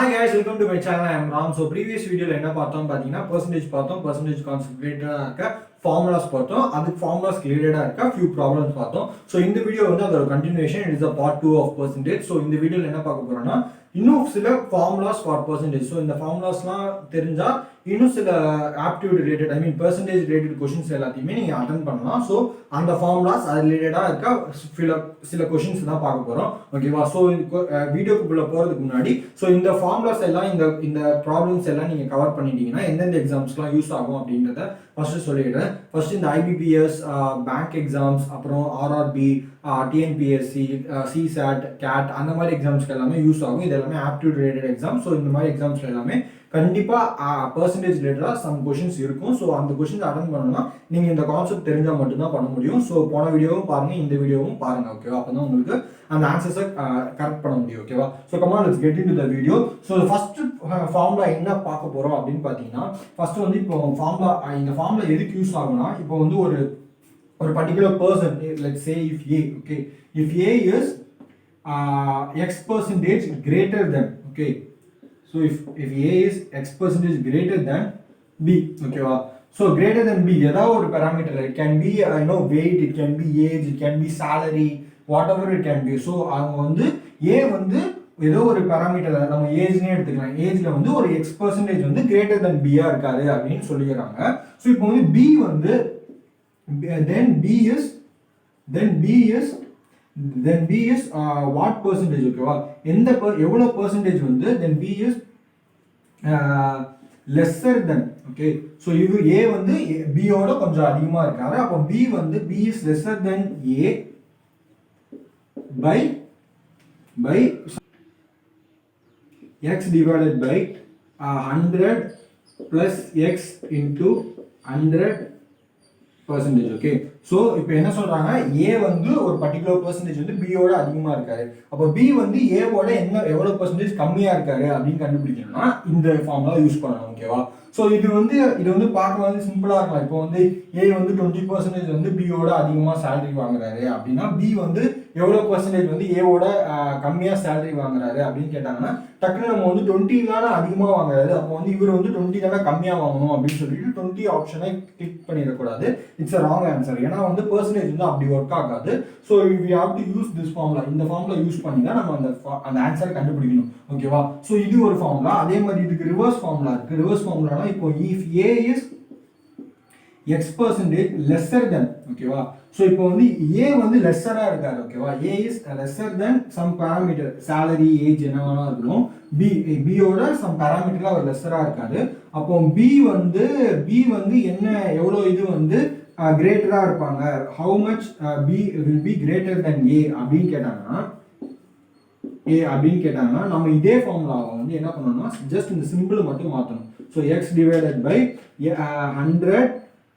Hi guys, welcome to my channel. I am Ram. So previous video என்ன பார்த்தோம் பாத்தீங்கன்னா percentage concept related இருக்க formulas பார்த்தோம். அதுக்கு formulas related இருக்க few problems பார்த்தோம். So இந்த வீடியோ வந்து அதோட continuation, it is a part 2 of percentage. So இந்த வீடியோல என்ன பார்க்க போறோம்னா இன்னும் சில formulas for percentage. So இந்த formulasலாம் தெரிஞ்சா இன்னும் சில aptitude related, I mean percentage related questions எல்லாத்தையுமே நீங்க அட்டெண்ட் பண்ணலாம். ஸோ அந்த ஃபார்முலாஸ் அது ரிலேட்டடாக இருக்க சில கொஷின்ஸ் தான் பார்க்க போகிறோம். ஓகேவா? ஸோ வீடியோக்குள்ள போகிறதுக்கு முன்னாடி ஸோ இந்த ஃபார்முலாஸ் எல்லாம் இந்த ப்ராப்ளம்ஸ் எல்லாம் நீங்கள் கவர் பண்ணிட்டீங்கன்னா எந்தெந்த எக்ஸாம்ஸ்லாம் யூஸ் ஆகும் அப்படின்றத ஃபர்ஸ்ட் சொல்லிடுறேன். ஃபர்ஸ்ட் இந்த ஐபிபிஎஸ், பேங்க் எக்ஸாம்ஸ், அப்புறம் ஆர்ஆர்பி, டிஎன்பிஎஸ்சி, சிசாட், கேட் அந்த மாதிரி எக்ஸாம்ஸ்க்கு எல்லாமே யூஸ் ஆகும். இது எல்லாமே ஆப்டிடியூட் ரிலேட்டட் எக்ஸாம். ஸோ இந்த மாதிரி எக்ஸாம்ஸ்ல எல்லாமே கண்டிப்பாக பர்சன்டேஜ் ரிலேட்டடாக சம் கொஷின்ஸ் இருக்கும். ஸோ அந்த கொஷின்ஸ் அட்டன் பண்ணணும்னா நீங்கள் இந்த கான்செப்ட் தெரிஞ்சால் மட்டும்தான் பண்ண முடியும். ஸோ போன வீடியோவும் பாருங்கள், இந்த வீடியோவும் பாருங்கள். ஓகேவா? அப்போ தான் உங்களுக்கு அந்த ஆன்சர்ஸை கரெக்ட் பண்ண முடியும். ஓகேவா? So come on let's get into the video. So first formula என்ன பார்க்க போகிறோம் அப்படின்னு பார்த்தீங்கன்னா, ஃபர்ஸ்ட் வந்து இப்போ ஃபார்முலா, இந்த ஃபார்முலா எதுக்கு யூஸ் ஆகும்னா, இப்போ வந்து ஒரு particular person, let's say if A, okay, if A is x percentage greater than, okay, so if a is x percentage greater than b, okay va, so greater than b ஏதாவது ஒரு parameter, it can be weight, it can be age, it can be salary, whatever it can be. so அவங்க வந்து a வந்து ஏதோ ஒரு parameter, நம்ம ஏஜ்னே எடுத்துக்கலாம், ஏஜ்ல வந்து ஒரு x percentage வந்து greater than b ஆ இருக்காரு அப்படின்னு சொல்லிக்கிறாங்க. so இப்போ வந்து b வந்து then b is what percentage, ஓகேவா? எந்த எவ்வளவு percentage வந்து then b is lesser than, okay, so இது a வந்து b ஓட கொஞ்சம் அதிகமா இருக்காரு. அப்போ b வந்து b is lesser than a by x divided by 100 plus x into 100%, okay. So இப்போ என்ன சொல்றாங்க, ஏ வந்து ஒரு பர்டிகுலர் பர்சன்டேஜ் வந்து பியோட அதிகமா இருக்காரு. அப்போ பி வந்து ஏவோட எவ்வளவு பர்சன்டேஜ் கம்மியா இருக்காரு அப்படின்னு கண்டுபிடிக்கணும்னா இந்த ஃபார்முலா யூஸ் பண்ணணும். ஓகேவா? ஸோ இது வந்து பார்க்க வந்து சிம்பிளா இருக்கலாம். இப்போ வந்து ஏ வந்து 20% வந்து பியோட அதிகமா சேலரி வாங்குறாரு அப்படின்னா பி வந்து எவ்வளவு பர்சன்டேஜ் வந்து ஏவோட கம்மியா சேலரி வாங்குறாரு அப்படின்னு கேட்டாங்கன்னா டக்குனு நம்ம வந்து 20 தானே அதிகமா வாங்குறாரு, அப்போ வந்து இவர் வந்து 20 தானே கம்மியா வாங்கணும் அப்படின்னு சொல்லிட்டு 20 ஆப்ஷனை கிளிக் பண்ணிடக்கூடாது. It's a wrong answer. ஏன்னா வந்து பர்சன்டேஜ் வந்து அப்படி ஒர்க் ஆகாது. So we have to use this formula. இந்த ஃபார்முலா யூஸ் பண்ணி தான் நம்ம அந்த ஆன்சரை கண்டுபிடிக்கணும். ஓகேவா? ஸோ இது ஒரு ஃபார்முலா. அதே மாதிரி இதுக்கு ரிவர்ஸ் ஃபார்முலா இருக்கு. ரிவர்ஸ் ஃபார்முலானா இப்போ if A is x percentage lesser than, ஓகேவா? ஸோ இப்போ வந்து ஏ வந்து லெஸ்ஸரா இருக்காரு. ஓகேவா? A is lesser than some parameter, salary, age என்ன வேணா இருக்கணும். பியோட சம் பேராமீட்டர்ல அவர் லெஸ்ஸரா இருக்காரு. அப்போ பி வந்து என்ன எவ்வளோ இது வந்து கிரேட்டரா இருப்பாங்க, how much B will be greater than A அப்படின்னு கேட்டாங்கன்னா நம்ம இதே ஃபார்முலாவை வந்து என்ன பண்ணணும்னா ஜஸ்ட் இந்த சிம்பிள் மட்டும் மாற்றணும். So X divided by 100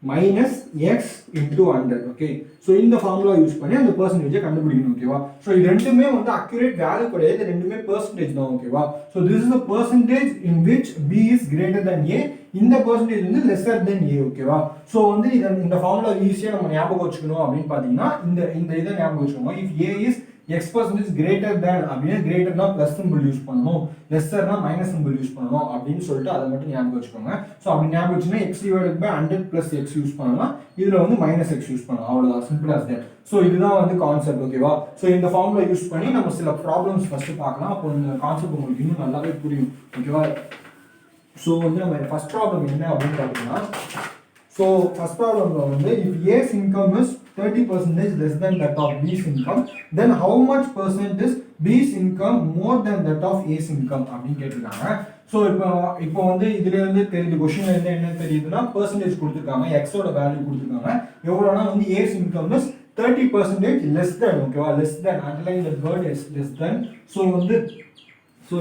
minus X into 100, okay. So இந்த ஃபார்முலா யூஸ் பண்ணி அந்த பர்சன்டேஜை கண்டுபிடிக்கணும். ஓகேவா? ஸோ இது ரெண்டுமே வந்து அக்யூரேட் வேல்யூ கிடையாது, ரெண்டுமே பர்சன்டேஜ் தான். ஓகேவா? So this is the percentage in which B is greater than A, இந்த பர்சன்டேஜ் வந்து லெஸ்ஸர் தென் ஏ. ஓகேவா? ஸோ வந்து இந்த ஃபார்முலா ஈஸியாக நம்ம ஞாபகம் வச்சுக்கணும் அப்படின்னு பார்த்தீங்கன்னா இந்த இதை ஞாபகம் வச்சுக்கணும். If A is x percentage greater than அப்படின்னா கிரேட்டர்னா பிளஸ் சிம்பிள் யூஸ் பண்ணணும், லெஸ்ஸர்னா மைனஸ் சிம்பிள் யூஸ் பண்ணணும் அப்படின்னு சொல்லிட்டு அதை மட்டும் ஞாபகம் வச்சுக்கோங்க. ஸோ அப்படி ஞாபகம் வச்சுன்னா x divided by 100 plus x use பண்ணலாம், இதுல வந்து மைனஸ் x யூஸ் பண்ணலாம். அவ்வளோதான், சிம்பிள் ஆஸ் தட். ஸோ இதுதான் வந்து கான்செப்ட். ஓகேவா? ஸோ இந்த ஃபார்முலா யூஸ் பண்ணி நம்ம சில ப்ராப்ளம்ஸ் ஃபர்ஸ்ட் பார்க்கலாம். அப்போ இந்த கான்செப்ட் உங்களுக்கு இன்னும் நல்லாவே புரியும். ஓகேவா? ஸோ வந்து நம்ம ஃபர்ஸ்ட் ப்ராப்ளம் என்ன அப்படின்னு பார்த்தீங்கன்னா, ஸோ ஃபர்ஸ்ட் ப்ராப்ளம்ல வந்து if A's income is 30% less than that of B's income, then how much percent is B's income more than that of A's income அப்படின்னு கேட்டிருக்காங்க. ஸோ இப்போ வந்து இதுல இருந்து தெரியுது, கொஸ்டின்ல இருந்து என்ன தெரியுதுன்னா பர்சன்டேஜ் கொடுத்துருக்காங்க, எக்ஸோட வேல்யூ கொடுத்துருக்காங்க. எவ்வளோனா வந்து A's income is 30% less than, ஓகேவா? less than, underline the word is less than. So வந்து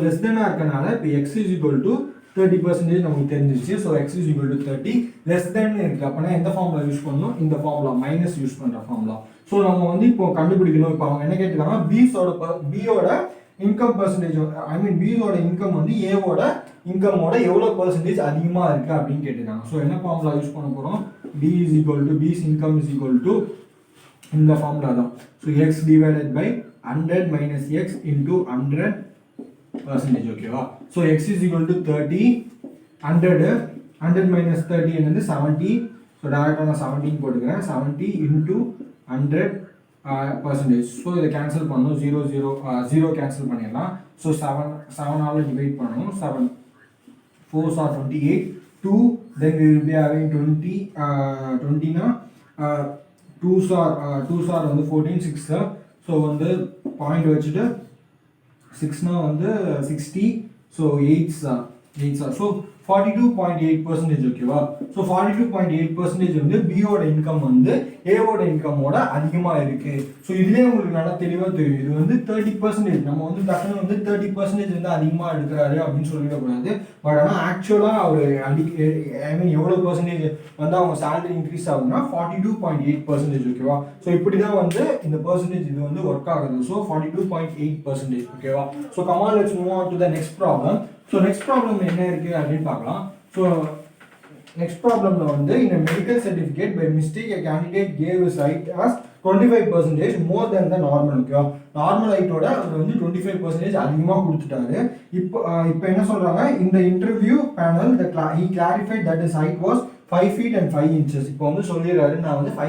less than இருக்கனால இப்போ x is equal to 30% நமக்கு தெரிஞ்சிருச்சு. So x is equal to 30, less than இருக்கு. அப்போனா எந்த ஃபார்முலா யூஸ் பண்ணணும்? இந்த ஃபார்முலா, மைனஸ் யூஸ் பண்ற ஃபார்முலா. ஸோ நம்ம வந்து இப்போ கண்டுபிடிக்கணும். இப்போ அவங்க என்ன கேட்டுருக்காங்க, பியோட இன்கம் பர்சன்டேஜ், ஐ மீன் பியோட இன்கம் வந்து ஏவோட இன்கமோட எவ்வளோ பர்சன்டேஜ் அதிகமா இருக்கு அப்படின்னு கேட்டுருக்காங்க. ஸோ என்ன ஃபார்முலா யூஸ் பண்ண போறோம்? b is equal to b's income is equal to இந்த ஃபார்முலா தான். So x divided by 100 minus x into 100 percentage ஓகேவா so x is equal to 30 100 minus 30 என்னது 70 ஸோ டேரெக்டாக நான் 17 போட்டுக்கிறேன் 70 into 100 percentage ஸோ இதை கேன்சல் பண்ணணும் 0 கேன்சல் பண்ணிடலாம் ஸோ 7 டிவைட் பண்ணணும் 7 4s are 28 2 then we will be having 20 na 2s are வந்து 14 6 ஸோ வந்து பாயிண்ட் வச்சுட்டு 6 வந்து 60 ஸோ 8s are ஸோ 42.8% ஓகேவா ஸோ 42.8% வந்து பியோட இன்கம் வந்து ஏவோட இன்கமோட அதிகமாக இருக்கு ஸோ இதுலேயே உங்களுக்கு நல்லா தெளிவாக தெரியும் இது வந்து 30% நம்ம வந்து டக்குனு வந்து 30% வந்து அதிகமாக எடுக்கிறாரு அப்படின்னு சொல்லிடக்கூடாது பட் ஆனால் ஆக்சுவலாக அவர் ஐ மீன் எவ்வளோ பர்சன்டேஜ் வந்து அவங்க சேலரி இன்க்ரீஸ் ஆகுதுன்னா 42.8% ஓகேவா ஸோ இப்படி தான் வந்து இந்த பர்சன்டேஜ் இது வந்து ஒர்க் ஆகுது ஸோ 42.8% ஓகேவா so come on let's move on to the next problem so next problem என்ன இருக்குது அப்படின்னு பார்க்கலாம் ஸோ நெக்ஸ்ட் ப்ராப்ளமில் வந்து இந்த medical certificate by mistake a candidate gave his height as 25% more than the normal ஓகேவா நார்மல் ஹைட்டோட அவர் வந்து 25% அதிகமாக கொடுத்துட்டாரு இப்போ என்ன சொல்கிறாங்க இந்த interview panel he clarified that his height was 5 feet and 5 inches இப்போ வந்து சொல்லிடுறாரு நான் வந்து 5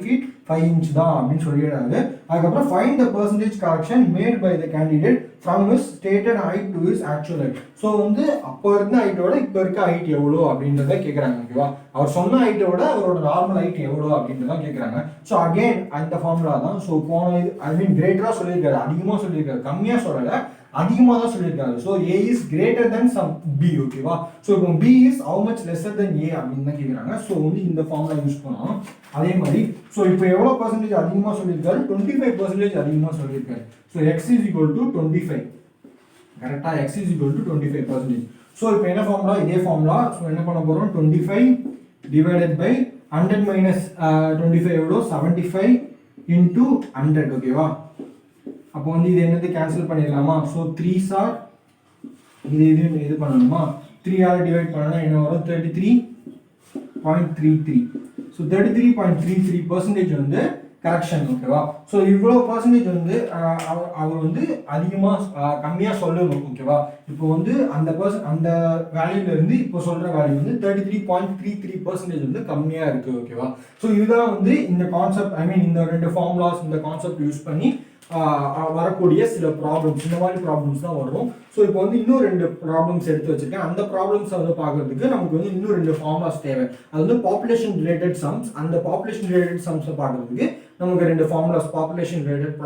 feet 5 inch தான் அப்படின்னு சொல்லிடுறாரு அதுக்கப்புறம் find the percentage correction made by the candidate from his stated height to his actual height so வந்து அப்போ இருந்த ஹைட்டோட இப்போ இருக்க ஹைட் எவ்வளோ அப்படின்றத கேட்குறாங்க ஓகேவா அவர் சொன்ன ஹைட்டோட அவரோட நார்மல் ஹைட் எவ்வளோ அப்படின்றத கேட்குறாங்க ஸோ அகெயின் அந்த ஃபார்முலா தான் ஸோ போன இது ஐ மீன் கிரேட்டராக சொல்லியிருக்காரு அதிகமாக சொல்லியிருக்காரு கம்மியாக சொல்லலை அதிகமாக தான் சொல்லியிருக்காரு so A is greater than some B ஓகேவா ஸோ இப்போ B is how much lesser than A அப்படின்னு தான் கேட்குறாங்க ஸோ வந்து இந்த ஃபார்முலா யூஸ் பண்ணலாம் அதே மாதிரி ஸோ இப்போ எவ்வளோ பர்சன்டேஜ் அதிகமாக சொல்லியிருக்காரு 25% அதிகமாக சொல்லியிருக்காரு so X is equal to 25 கரெக்டாக X is equal to 25%. So இப்போ என்ன ஃபார்முலா இதே ஃபார்முலா ஸோ என்ன பண்ண போகிறோம் 25 டிவைடட் பை 100 மைனஸ் 25 எவ்வளோ 75 இன்டூ 100 ஓகேவா அப்போ வந்து இது என்னது கேன்சல் பண்ணிடலாமா ஸோ 3s are இது பண்ணணுமா 3 டிவைட் பண்ணனா என்ன வரும் 33.33 ஸோ 33.33% வந்து கரெக்ஷன் ஓகேவா ஸோ இவ்வளோ பர்சன்டேஜ் வந்து அவர் வந்து அதிகமாக கம்மியாக சொல்லணும் ஓகேவா இப்போ வந்து அந்த வேல்யூலேருந்து இப்போ சொல்கிற வேல்யூ வந்து 33.33% வந்து கம்மியாக இருக்குது ஓகேவா ஸோ இதுதான் வந்து இந்த கான்செப்ட் ஐ மீன் இந்த ரெண்டு ஃபார்முலாஸ் இந்த கான்செப்ட் யூஸ் பண்ணி வரக்கூடிய சில ப்ராப்ளம்ஸ் இந்த மாதிரி ப்ராப்ளம்ஸ் தான் வரும் ஸோ இப்போ வந்து இன்னும் 2 ப்ராப்ளம்ஸ் எடுத்து வச்சிருக்கேன் அந்த ப்ராப்ளம்ஸை வந்து பார்க்கறதுக்கு நமக்கு வந்து இன்னும் 2 ஃபார்முலாஸ் தேவை அது வந்து பாப்புலேஷன் ரிலேட்டட் சம்ஸ் அந்த பாப்புலேஷன் ரிலேட்டட் சம்ஸை பார்க்கறதுக்கு நமக்கு 2 ஃபார்முலாஸ் பாப்புலேஷன் ரிலேட்டட்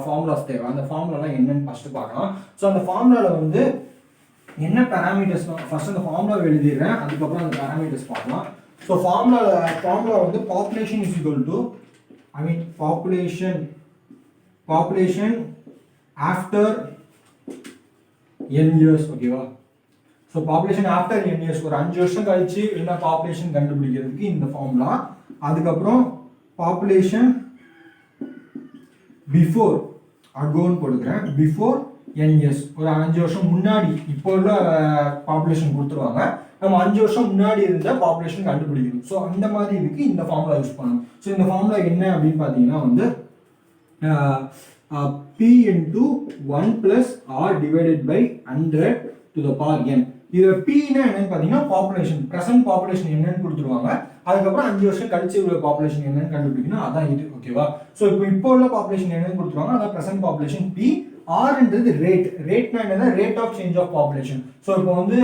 ஃபார்முலாஸ் தேவை அந்த ஃபார்முலாலாம் என்னன்னு ஃபர்ஸ்ட் பார்க்கலாம் ஸோ அந்த ஃபார்முலாவில் வந்து என்ன பேராமீட்டர்ஸ் ஃபர்ஸ்ட் அந்த ஃபார்முலா எழுதிடுறேன் அதுக்கப்புறம் அந்த பேராமீட்டர்ஸ் பார்க்கலாம் ஸோ ஃபார்முலா வந்து population is equal to I mean population after n years ஓகேவா so population after n years ஒரு 5 வருஷம் கழிச்சு என்ன பாப்புலேஷன் கண்டுபிடிக்கிறதுக்கு இந்த ஃபார்முலா அதுக்கப்புறம் பாப்புலேஷன் பிஃபோர் அகோன்னு போட்டுக்கிறேன் பிஃபோர் n years ஒரு 5 வருஷம் முன்னாடி இப்போ உள்ள பாப்புலேஷன் கொடுத்துருவாங்க நம்ம 5 வருஷம் முன்னாடி இருந்த பாப்புலேஷன் கண்டுபிடிக்கணும் ஸோ அந்த மாதிரி இதுக்கு இந்த ஃபார்முலா யூஸ் பண்ணணும் ஸோ இந்த ஃபார்முலா என்ன அப்படின்னு பார்த்தீங்கன்னா வந்து p into 1 plus r divided by 100 to the power n இது p னா என்னன்னு பார்த்தீங்கன்னா பாப்புலேஷன் பிரசன்ட் பாப்புலேஷன் என்னன்னு கொடுத்துருவாங்க அதுக்கப்புறம் 5 வருஷம் கழிச்சு உள்ள பாப்புலேஷன் என்னன்னு கண்டுபிடிக்கணும் அதான் இது ஓகேவா ஸோ இப்போ உள்ள பாப்புலேஷன் என்னன்னு கொடுத்துருவாங்க அதான் பிரசன்ட் பாப்புலேஷன் p ஆர்ன்றது ரேட்னா என்னன்னா rate of change of population so இப்போ வந்து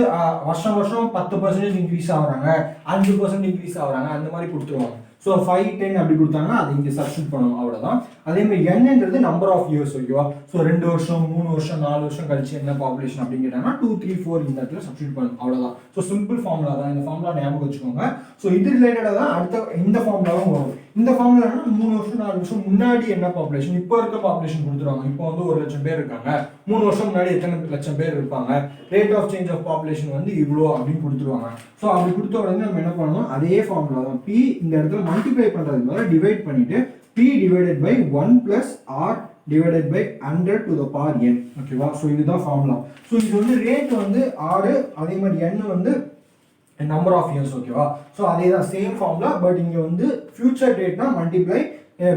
வருஷம் 10% இன்க்ரீஸ் ஆகுறாங்க 5% இன்க்ரீஸ் ஆகுறாங்க அந்த மாதிரி கொடுத்துருவாங்க ஸோ 5 10 அப்படி கொடுத்தாங்கன்னா அதை இங்கே சப்ஸ்டிட் பண்ணணும் அவ்வளோதான் அதே மாதிரி என்னன்றது நம்பர் ஆஃப் இயர்ஸ் ஓகேவா ஸோ 2 வருஷம் 3 வருஷம் 4 வருஷம் கழிச்சு என்ன பாப்புலேஷன் அப்படின்னு கேட்டாங்கன்னா 2 3 4 இந்த இடத்துல சப்ஸ்டிட் பண்ணணும் அவ்வளோதான் ஸோ சிம்பிள் ஃபார்முலா தான் இந்த ஃபார்முலா ஞாபகம் வச்சுக்கோங்க ஸோ இது ரிலேட்டடாக தான் அடுத்த இந்த ஃபார்முலாவும் வரும் இந்த ஃபார்முலா 3 வருஷம் 4 வருஷம் முன்னாடி என்ன பாப்புலேஷன் இப்போ இருக்க பாப்புலேஷன் கொடுத்துருவாங்க இப்போ வந்து 1 லட்சம் பேர் இருக்காங்க 3 வருஷம் முன்னாடி எத்தனை லட்சம் பேர் இருப்பாங்க rate of change of population வந்து இவ்வளோ அப்படின்னு கொடுத்துருவாங்க ஸோ அப்படி கொடுத்த உடனே நம்ம என்ன பண்ணணும் அதே ஃபார்முலா தான் p இந்த இடத்துல மல்டிப்ளை பண்ணுறதுக்கு பதிலாக டிவைட் பண்ணிட்டு p divided by 1 plus r divided by 100 to the power n ஓகேவா ஸோ இதுதான் ஃபார்முலா ஸோ இது வந்து ரேட் வந்து 6 அதே மாதிரி n வந்து நம்பர் ஆஃப் இயர்ஸ் ஓகேவா ஸோ அதே தான் சேம் ஃபார்முலா பட் இங்கே வந்து ஃபியூச்சர் டேட்னா மல்டிப்ளை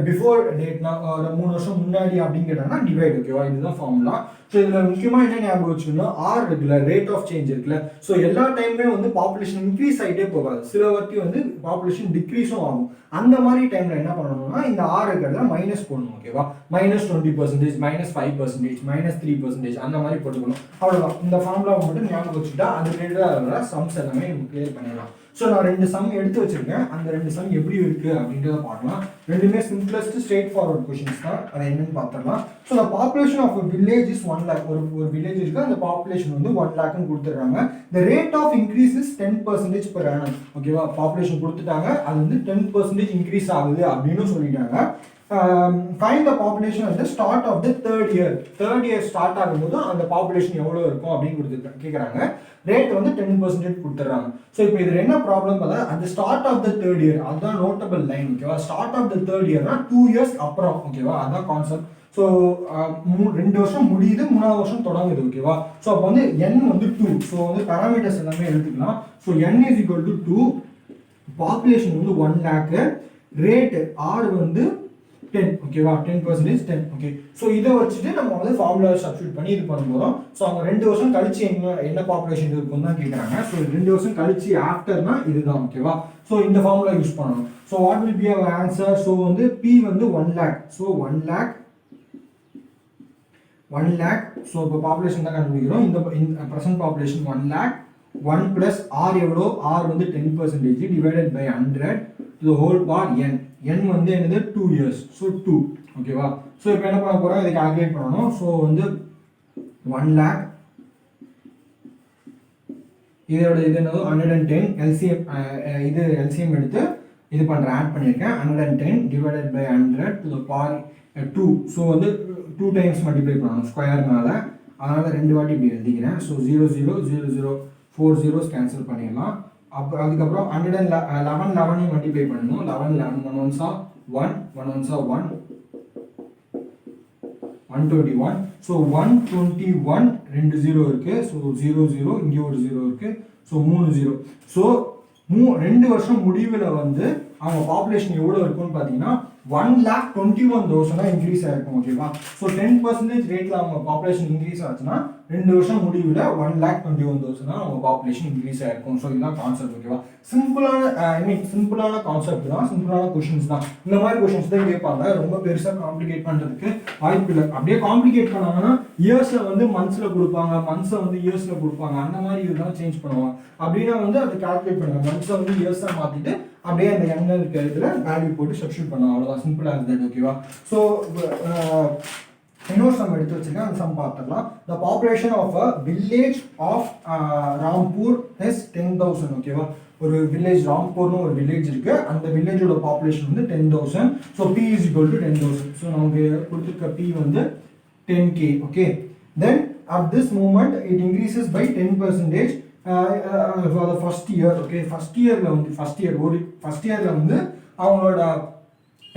பிஃபோர் டேட்னா ஒரு 3 வருஷம் முன்னாடி அப்படின்னு கேட்டாங்கன்னா டிவைட். ஓகேவா, இதுதான் ஃபார்முலா. ஸோ இதில் முக்கியமாக என்ன ஞாபகம் வச்சுக்கணும்னா ஆர் இருக்குல்ல, ரேட் ஆஃப் சேஞ்ச் இருக்குல்ல. ஸோ எல்லா டைமுமே வந்து பாப்புலேஷன் இன்க்ரீஸ் ஆகிட்டே போகாது, சில வாட்டி வந்து பாப்புலேஷன் டிக்ரீஸும் ஆகும். அந்த மாதிரி டைமில் என்ன பண்ணணும்னா இந்த ஆர் இருக்கிறத மைனஸ் போடணும். ஓகேவா, -20%, -5%, -3% அந்த மாதிரி போட்டுக்கணும். அவ்வளோதான். இந்த ஃபார்முலாவை மட்டும் ஞாபகம் வச்சுட்டா அது ரிலேட்டடாக சம்ஸ் எல்லாமே நம்ம கிளியர் பண்ணிடலாம். ஸோ நான் 2 சம் எடுத்து வச்சிருக்கேன். அந்த 2 சம் எப்படி இருக்கு அப்படின்றத பார்க்கலாம். ரெண்டுமே சிம்பிளஸ்ட் ஸ்ட்ரெயிட் ஃபார்வர்ட் கொஷின்ஸ் தான். அதை என்னன்னு பார்த்துடலாம். So the population of village is 1 lakh. ஒரு வில்லேஜ் இருக்கு, அந்த பாப்புலேஷன் வந்து 1 lakhன்னு கொடுத்துட்றாங்க. The rate of increase is 10% per annum. ஓகேவா, பாப்புலேஷன் கொடுத்துட்டாங்க, அது வந்து 10% இன்க்ரீஸ் ஆகுது அப்படின்னு சொல்லிட்டாங்க. Find the population at the start of the third year start ஆகும்போது அந்த பாப்புலேஷன் எவ்வளோ இருக்கும் அப்படின்னு கேட்குறாங்க. ரேட் வந்து 10% கொடுத்துட்றாங்க. ஸோ இப்போ இது என்ன ப்ராப்ளம் பார்த்தா அந்த start of the third year, அதுதான் நோட்டபிள் லைன். ஓகேவா, ஸ்டார்ட் ஆஃப் த தேர்ட் இயர்னா 2 years அப்புறம். ஓகேவா, அதுதான் கான்செப்ட். ஸோ 2 வருஷம் முடியுது, 3ஆவது வருஷம் தொடங்குது. ஓகேவா, ஸோ அப்போ வந்து n வந்து 2. ஸோ வந்து பேராமீட்டர்ஸ் எல்லாமே எடுத்துக்கலாம். So n is equal to 2, population வந்து 1 lakh, ரேட் r வந்து 10. ஓகேவா, 10%, 10. ஓகே, ஸோ இதை வச்சுட்டு நம்ம வந்து ஃபார்முலா சப்ஸ்டியூட் பண்ணி இது பண்ண போகிறோம். ஸோ அவங்க 2 வருஷம் கழிச்சு என்ன பாப்புலேஷன் இருக்குன்னு தான் கேட்குறாங்க. ஸோ 2 வருஷம் கழிச்சு ஆஃப்டர்னா இதுதான். ஓகேவா, ஸோ இந்த ஃபார்முலா யூஸ் பண்ணணும். So what will be our answer? So வந்து p வந்து 1 lakh. So 1 lakh. ஸோ இப்போ பாப்புலேஷன் தான் கண்டுபிடிக்கிறோம். இந்த present population 1 lakh. 1 plus r எவ்வளோ? r வந்து 10% divided by 100 to the whole power n. n வந்து என்னது 2 years. ஸோ 2. ஓகேவா, ஸோ இப்போ என்ன பண்ண போகிறோம், இதை கால்குலேட் பண்ணணும். ஸோ வந்து 1 lakh, இதோட இது என்னது 110 எல்சிஎம். இது எல்சிஎம் எடுத்து இது பண்ணுறேன், ஆட் பண்ணியிருக்கேன். 110 divided by 100 to the power 2. So வந்து 2 times மல்டிப்ளை பண்ணணும் ஸ்கொயர்னால, அதனால் 2 வாட்டி இப்படி எழுதிக்கிறேன். ஸோ 0 0 0 0 4 zeros கேன்சல் பண்ணிடலாம். அப்போ அதுக்கப்புறம் 111 மல்டிப்ளை பண்ணணும். 11 11 1 1s are 1 1 1s are 1 121. So 121 2 0 இருக்கு. ஸோ 0 0 இங்கே ஒரு 0 இருக்கு. ஸோ 3 0. ஸோ 2 வருஷம் முடிவில் வந்து அவங்க பாப்புலேஷன் எவ்வளோ இருக்குன்னு பார்த்தீங்கன்னா 1,21,000 இன்க்ரீஸ் ஆயிருக்கும். ஓகேவா, ஸோ 10% ரேட்டில் அவங்க பாப்புலேஷன் இன்க்ரீஸ் ஆச்சுன்னா 2 வருஷம் முடிவில் 1,21,000 அவங்க பாப்புலேஷன் இன்க்ரீஸ் ஆயிருக்கும். ஸோ இதுதான் கான்செப்ட். ஓகேவா, சிம்பிளான கான்செப்ட் தான், சிம்பிளான கொஷின்ஸ் தான். இந்த மாதிரி கொஷின்ஸ் தான் கேட்பாங்க. ரொம்ப பெருசாக காம்ப்ளிகேட் பண்ணுறதுக்கு வாய்ப்பு இல்லை. அப்படியே காம்ப்ளிகேட் பண்ணாங்கன்னா இயர்ஸில் வந்து மந்த்ஸில் கொடுப்பாங்க, மந்த்ஸை வந்து இயர்ஸில் கொடுப்பாங்க. அந்த மாதிரி இதுதான் சேஞ்ச் பண்ணுவாங்க. அப்படின்னா வந்து அதை கால்குலேட் பண்ணுவாங்க, மந்த்ஸை வந்து இயர்ஸாக மாற்றிட்டு அப்படியே அந்த எண்ணெய் இருக்கிற இதில் வேல்யூ போட்டு சப்ஸ்டியூட் பண்ணலாம். அவ்வளோதான், சிம்பிளாக இருந்தது. ஓகேவா, ஸோ இன்னொரு சம் எடுத்து வச்சிருக்கேன், அந்த சம் பார்த்துடலாம். The population of a village of Rampur is 10,000. ஓகேவா, ஒரு வில்லேஜ் ராம்பூர்னு ஒரு வில்லேஜ் இருக்கு, அந்த வில்லேஜோட பாப்புலேஷன் வந்து 10,000. So p is equal to 10,000. So நமக்கு கொடுத்துருக்க p வந்து 10k. Okay, then at this moment it increases by 10% for the first year. Okay, first இயர்ல வந்து அவங்களோட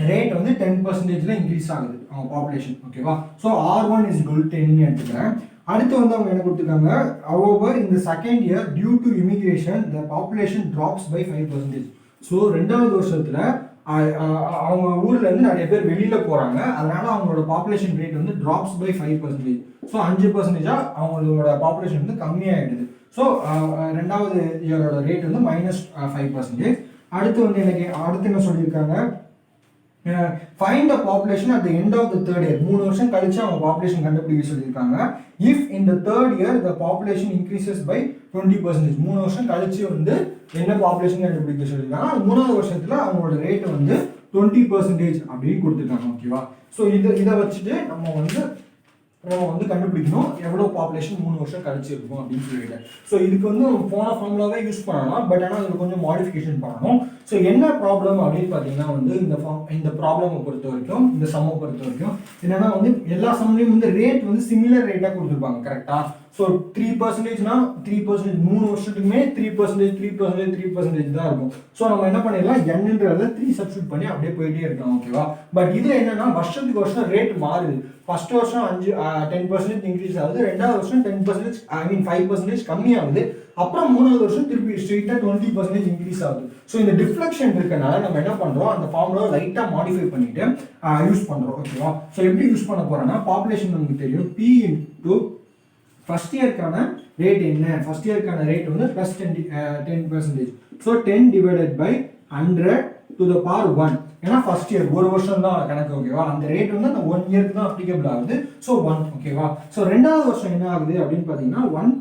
ரேட் வந்து 10%ல இன்க்ரீஸ் ஆகுது அவங்க பாப்புலேஷன். ஓகேவா, so r1 is equal to 10 எடுத்துக்கிறேன். அடுத்து வந்து அவங்க என்ன கொடுத்துருக்காங்க, however in the second year due to immigration the population drops by 5%. So 2வது வருஷத்துல அவங்க ஊர்ல இருந்து நிறைய பேர் வெளியில போறாங்க, அதனால அவங்களோட பாப்புலேஷன் ரேட் வந்து டிராப்ஸ் பை 5%. ஸோ 5% அவங்களோட பாப்புலேஷன் வந்து கம்மியாயிடுது. ஸோ 2வது இயரோட ரேட் வந்து -5%. அடுத்து வந்து அடுத்து என்ன சொல்லியிருக்காங்க, find the population at the end of the third year. 3 வருஷம் கழிச்சு அவங்க பாப்புலேஷன் கண்டுபிடிக்க சொல்லியிருக்காங்க. If in the third year the population increases by 20%. 3 வருஷம் கழிச்சு வந்து என்ன பாப்புலேஷன் கண்டுபிடிக்க சொல்லியிருக்காங்க. 3வது வருஷத்துல அவங்களோட ரேட் வந்து 20% அப்படின்னு கொடுத்துருக்காங்க. ஓகேவா, ஸோ இதை வச்சுட்டு நம்ம வந்து கண்டுபிடிக்கணும் எவ்வளோ பாப்புலேஷன் 3 வருஷம் கழிச்சு இருக்கும் அப்படின்னு சொல்லிட்டு. ஸோ இதுக்கு வந்து போன ஃபார்முலாவே யூஸ் பண்ணலாம், பட் ஆனால் அதில் கொஞ்சம் மாடிஃபிகேஷன் பண்ணணும். ஸோ என்ன ப்ராப்ளம் அப்படின்னு பார்த்தீங்கன்னா வந்து இந்த ப்ராப்ளமை பொறுத்த வரைக்கும், இந்த சம்மை பொறுத்த வரைக்கும் என்னன்னா வந்து எல்லா சம்லையும் வந்து ரேட் வந்து சிமிலர் ரேட்டாக கொடுத்துருப்பாங்க. கரெக்டாக, ஸோ 3%னா 3%, 3 வருஷத்துக்குமே 3% தான் இருக்கும். ஸோ நம்ம என்ன பண்ணிடலாம், என்னன்றத 3 சப்ஸ்டியூட் பண்ணி அப்படியே போயிட்டே இருக்கலாம். ஓகேவா, பட் இதில் என்னன்னா வருஷத்துக்கு வருஷம் ரேட் மாறுது. ஃபர்ஸ்ட் வருஷம் 10% இன்க்ரீஸ் ஆகுது, 2வது வருஷம் 10% 5% கம்மியாகுது, அப்புறம் மூணாவது வருஷம் திருப்பி ஸ்ட்ரெயிட்டாக 20% இன்க்ரீஸ் ஆகுது. ஸோ இந்த டிஃப்ளெக்ஷன் இருக்கனால நம்ம என்ன பண்ணுறோம், அந்த ஃபார்முலா லைட்டாக மாடிஃபை பண்ணிட்டு யூஸ் பண்ணுறோம். ஓகேவா? ஸோ எப்படி யூஸ் பண்ண போகிறோன்னா, பாப்புலேஷன் நமக்கு தெரியும், P இன்டூ ஃபர்ஸ்ட் இயர்க்கான ரேட் என்ன, ஃபர்ஸ்ட் இயர்க்கான ரேட் வந்து plus 10%. So 10 divided by 100 to the power 1. ஏன்னா ஃபர்ஸ்ட் இயர் ஒரு வருஷம் தான் கணக்கு. ஓகேவா? அந்த ரேட் வந்து அந்த 1 இயருக்கு தான் அப்ளிகபிள் ஆகுது. ஸோ 1. ஓகேவா? ஸோ ரெண்டாவது வருஷம் என்ன ஆகுது அப்படின்னு பார்த்தீங்கன்னா 1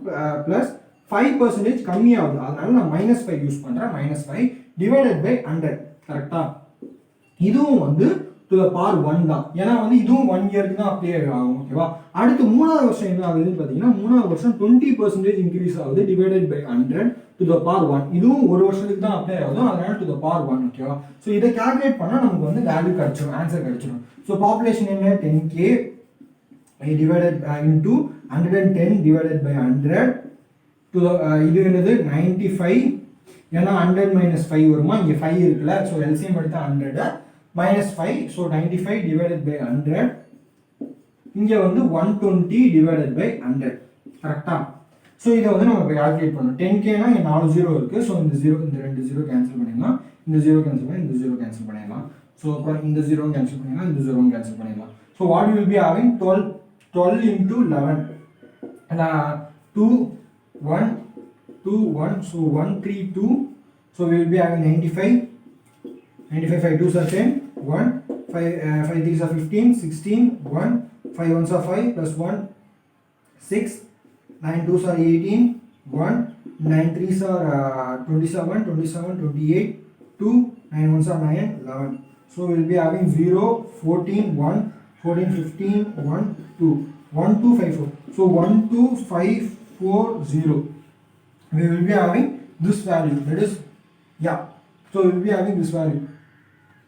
ப்ளஸ் 5% கம்மியாகுது. அதனால நான் -5 யூஸ் பண்ணுறேன். -5 டிவைடட் பை 100. கரெக்டா? இதுவும் வந்து டு த பவர் 1 தான். ஏன்னா வந்து இதுவும் 1 இயருக்கு தான் அப்ளை ஆகும். ஓகேவா? அடுத்து மூணாவது வருஷம் என்ன ஆகுதுன்னு பார்த்தீங்கன்னா, மூணாவது வருஷம் 20% இன்க்ரீஸ் ஆகுது divided by 100 to the power 1. இதுவும் ஒரு வருஷத்துக்கு தான் அப்ளை ஆகுது. அதனால டு த பவர் 1. ஓகேவா? ஸோ இதை கால்குலேட் பண்ணால் நமக்கு வந்து வேல்யூ கிடைச்சிடும், ஆன்சர் கிடைச்சிடும். ஸோ பாப்புலேஷன் என்ன, 10K divided into 110 divided by 100 to இது என்னது 95. ஏன்னா 100 - 5 வருமா, இங்கே 5 இருக்குல்ல. ஸோ எல்சிஎம் எடுத்தா 100 -5. So 95 divided by 100. இங்கே வந்து 120 டிவைடட் பை 100. கரெக்டா? ஸோ இதை வந்து நம்ம இப்போ கால்குலேட் பண்ணணும். 10Kனா இங்கே 4 0 இருக்குது. ஸோ இந்த 2 0 கேன்சல் பண்ணிடலாம். இந்த 0 கேன்சல் பண்ணி இந்த 0 கேன்சல் பண்ணிடலாம். ஸோ அப்புறம் இந்த 0 கேன்சல் பண்ணிடலாம், இந்த 0 கேன்சல் பண்ணிடலாம். So what will be having 12 into 11. 2 1 2 1. So 1 3 2. So we will be having 95. 5 2s are 10. 1 5 3s are 15. 16 1 5 1s are 5 plus 1 6. 9 2s are 18. 1 9 3s are 27. 28 2. 9 1s are 9. 11. So we will be having 0 14 1 14 15 1 2 1 2 5 4. So 1 2 5 4 0. We will be having this value, that is, yeah, so we will be having this value.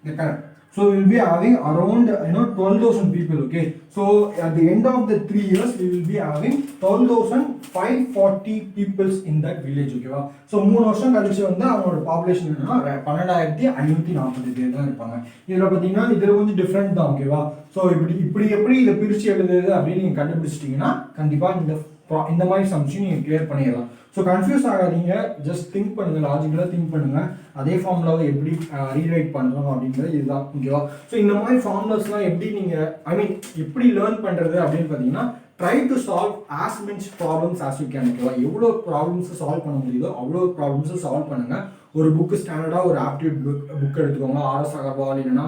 Correct. So we will be having around 12,000 people. Okay, so at the end of the 3 years we will be having 12,540 peoples in that village. Okay va? So 3 வருஷம் கழிச்சு வந்து அவங்களோட population என்னன்னா 12,540 பேர் தான் இருப்பாங்க. இதில் பார்த்தீங்கன்னா இதில் கொஞ்சம் டிஃப்ரெண்ட் தான். ஓகேவா? ஸோ இப்படி எப்படி இதை பிரித்து எழுதுறது அப்படின்னு நீங்கள் கண்டுபிடிச்சிட்டிங்கன்னா கண்டிப்பாக இந்த மாதிரி சம்ஸையும் நீங்கள் கிளியர் பண்ணிடலாம். ஸோ கன்ஃபியூஸ் ஆகாதீங்க, ஜஸ்ட் திங்க் பண்ணுங்கள், லாஜிக்கலாக திங்க் பண்ணுங்கள். அதே ஃபார்முலாவை எப்படி ரீரைட் பண்ணுறோம் அப்படின்றது இதுதான். ஓகேவா? ஸோ இந்த மாதிரி ஃபார்முலாஸ்லாம் எப்படி நீங்கள் எப்படி லேர்ன் பண்ணுறது அப்படின்னு பார்த்தீங்கன்னா, try to solve as much problems as you can. ஓகேவா? எவ்வளோ ப்ராப்ளம்ஸை சால்வ் பண்ண முடியுதோ அவ்வளோ ப்ராப்ளம்ஸை சால்வ் பண்ணுங்கள். ஒரு புக்கு ஸ்டாண்டர்டாக ஒரு ஆப்டியூட் புக் எடுத்துக்கோங்க. RS அகர்வால் இல்லைன்னா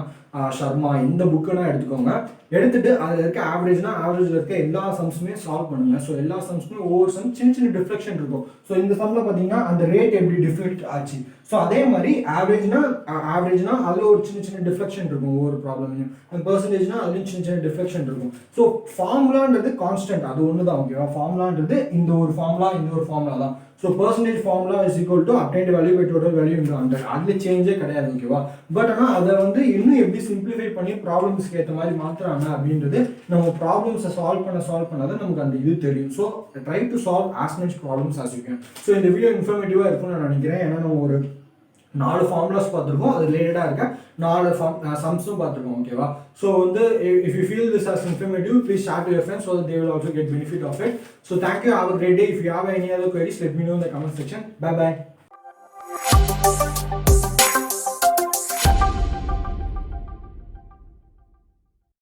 ஷர்மா, எந்த புக்குன்னா எடுத்துக்கோங்க. எடுத்துட்டு அதில் இருக்க ஆவரேஜில் இருக்க எல்லா சம்ஸுமே சால்வ் பண்ணுங்க. ஸோ எல்லா சம்ஸுமே ஒவ்வொரு சம் சின்ன டிஃப்ளெக்ஷன் இருக்கும். ஸோ இந்த சம்மில் பார்த்தீங்கன்னா அந்த ரேட் எப்படி டிஃப்ளெக்ட் ஆச்சு. ஸோ அதே மாதிரி ஆவரேஜ்னா அதில் ஒரு சின்ன டிஃப்ளெக்ஷன் இருக்கும் ஒவ்வொரு ப்ராப்ளம்லையும். அந்த பர்சன்டேஜ்னா அதுலேயும் சின்ன டிஃப்ளெக்ஷன் இருக்கும். ஸோ ஃபார்முலான்றது கான்ஸ்டன்ட், அது ஒன்று தான். ஓகேவா? ஃபார்முலான்றது இந்த ஒரு ஃபார்முலா தான். So percentage formula is equal to obtained value by total value into 100. அதில் சேஞ்சே கிடையாது. ஓகேவா? பட் ஆனால் அதை வந்து இன்னும் எப்படி சிம்பிளிஃபை பண்ணி ப்ராப்ளம்ஸ்க்கு ஏற்ற மாதிரி மாற்றுறாங்க அப்படின்றது நம்ம ப்ராப்ளம்ஸை சால்வ் பண்ணாதான் நமக்கு அந்த இது தெரியும். So try to solve as much problems as you can. So இந்த வீடியோ இன்ஃபர்மேட்டிவாக இருக்கும்னு நான் நினைக்கிறேன். ஏன்னா நம்ம ஒரு 4 ஃபார்முலாஸ் பார்த்துருக்கோம், அது ரிலேட்டடாக இருக்க 4 சம்ஸும் பார்த்துருக்கோம். ஓகேவா? ஸோ வந்து if you feel this as informative, please share to your friends so that they will also get benefit of it. So thank you, have a great day. If you have any other queries, let me know in the comment section. Bye bye.